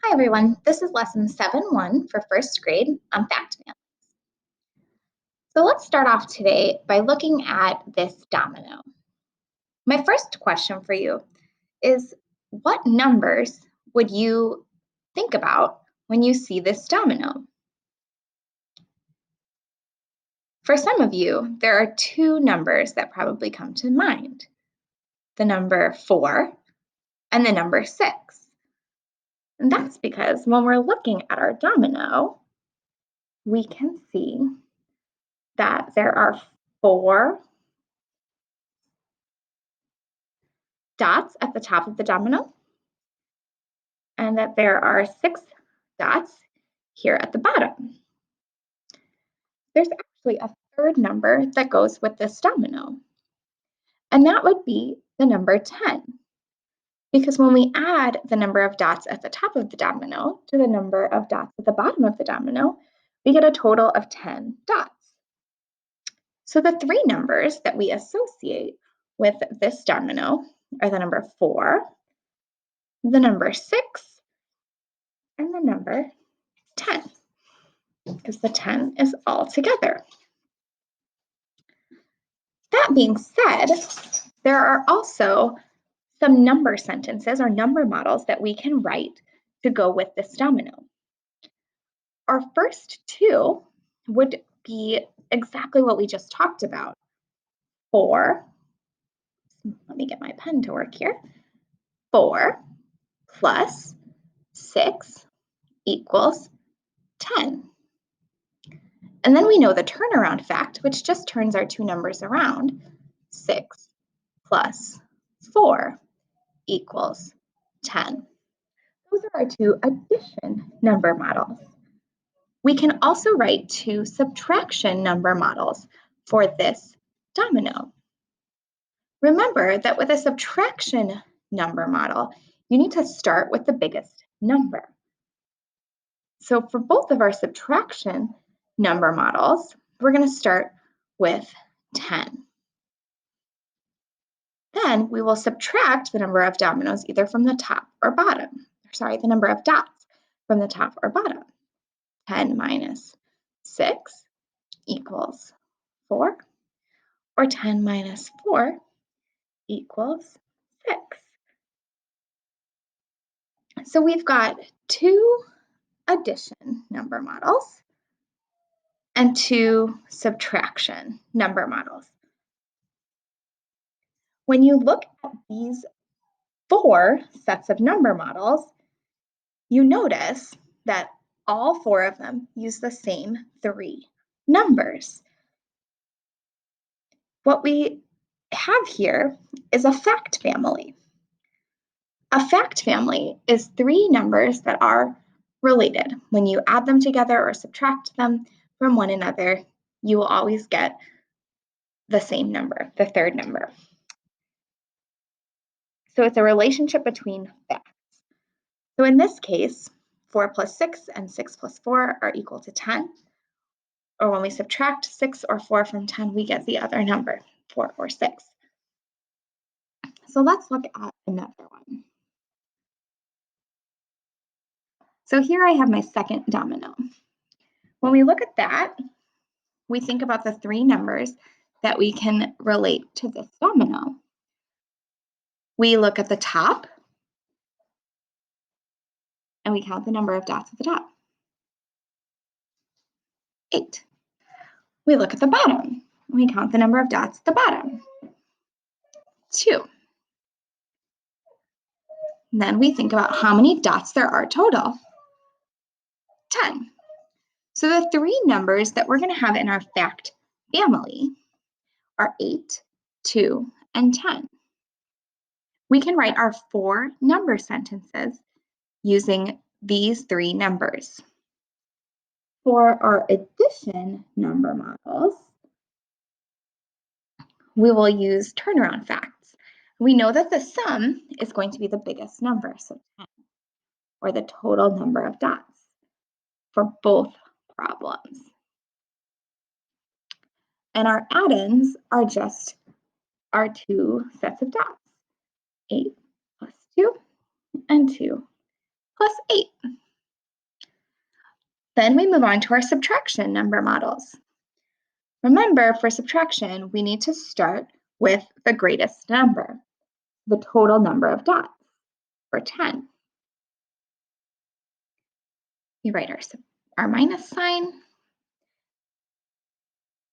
Hi everyone, this is lesson 7-1 for first grade on fact family. So let's start off today by looking at this domino. My first question for you is, what numbers would you think about when you see this domino? For some of you, there are two numbers that probably come to mind, the number 4 and the number 6. And that's because when we're looking at our domino, we can see that there are 4 dots at the top of the domino and that there are 6 dots here at the bottom. There's actually a third number that goes with this domino, and that would be the number 10. Because when we add the number of dots at the top of the domino to the number of dots at the bottom of the domino, we get a total of 10 dots. So the three numbers that we associate with this domino are the number 4, the number 6, and the number 10, because the 10 is all together. That being said, there are also some number sentences or number models that we can write to go with this domino. Our first two would be exactly what we just talked about. 4, let me get my pen to work here. 4 plus 6 equals 10. And then we know the turnaround fact, which just turns our two numbers around. 6 plus 4 equals 10. Those are our two addition number models. We can also write two subtraction number models for this domino. Remember that with a subtraction number model, you need to start with the biggest number. So for both of our subtraction number models, we're going to start with 10. Then we will subtract the number of dominoes either from the top or bottom. The number of dots from the top or bottom. 10 minus 6 equals 4, or 10 minus 4 equals 6. So we've got two addition number models and two subtraction number models. When you look at these 4 sets of number models, you notice that all 4 of them use the same 3 numbers. What we have here is a fact family. A fact family is 3 numbers that are related. When you add them together or subtract them from one another, you will always get the same number, the third number. So it's a relationship between facts. So in this case, 4 plus 6 and 6 plus 4 are equal to 10. Or when we subtract 6 or 4 from 10, we get the other number, 4 or 6. So let's look at another one. So here I have my second domino. When we look at that, we think about the 3 numbers that we can relate to this domino. We look at the top and we count the number of dots at the top. 8. We look at the bottom and we count the number of dots at the bottom. 2. And then we think about how many dots there are total. 10. So the 3 numbers that we're going to have in our fact family are 8, 2, and 10. We can write our 4 number sentences using these 3 numbers. For our addition number models, we will use turnaround facts. We know that the sum is going to be the biggest number, so 10, or the total number of dots for both problems. And our add-ins are just our 2 sets of dots, 8 plus 2 and 2 plus 8. Then we move on to our subtraction number models. Remember, for subtraction, we need to start with the greatest number, the total number of dots, for 10. We write our minus sign,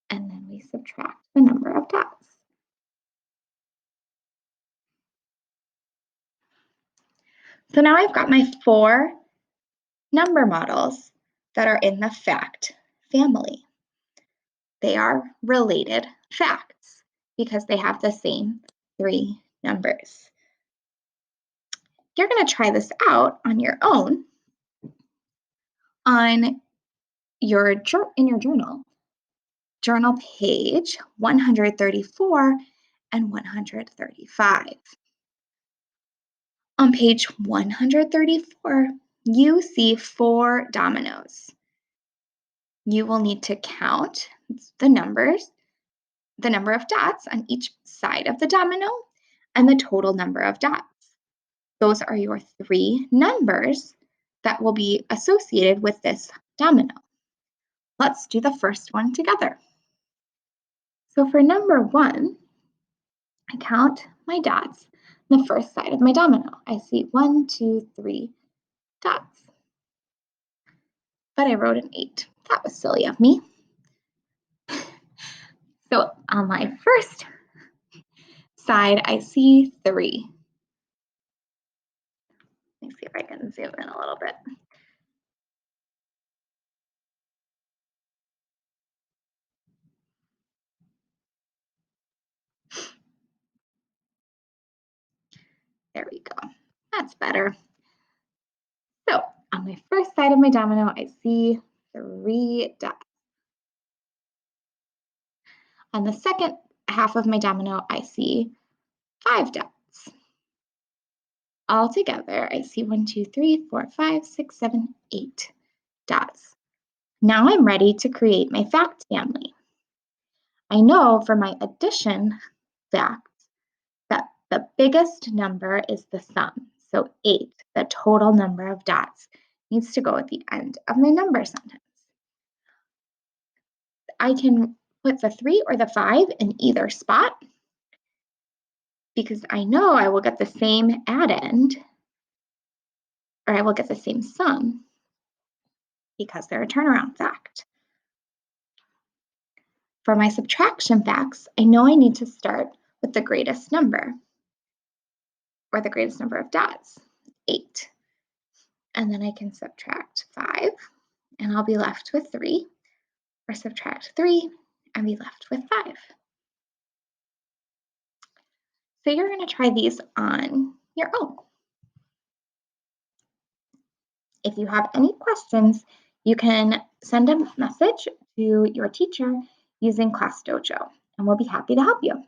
and then we subtract the number of dots. So now I've got my 4 number models that are in the fact family. They are related facts because they have the same 3 numbers. You're going to try this out on your own in your journal. Journal page 134 and 135. On page 134, you see 4 dominoes. You will need to count the number of dots on each side of the domino and the total number of dots. Those are your 3 numbers that will be associated with this domino. Let's do the first one together. So for number 1, I count my dots on the first side of my domino. I see 1, 2, 3 dots. But I wrote an 8. That was silly of me. So on my first side, I see 3. Let me see if I can zoom in a little bit. There we go. That's better. So on my first side of my domino, I see 3 dots. On the second half of my domino, I see 5 dots. Altogether, I see 1, 2, 3, 4, 5, 6, 7, 8 dots. Now I'm ready to create my fact family. I know for my addition fact that the biggest number is the sum. So 8, the total number of dots, needs to go at the end of my number sentence. I can put the 3 or the 5 in either spot because I know I will get the same addend, or I will get the same sum because they're a turnaround fact. For my subtraction facts, I know I need to start with the greatest number, or the greatest number of dots, 8. And then I can subtract 5, and I'll be left with 3, or subtract 3 and be left with 5. So you're going to try these on your own. If you have any questions, you can send a message to your teacher using ClassDojo, and we'll be happy to help you.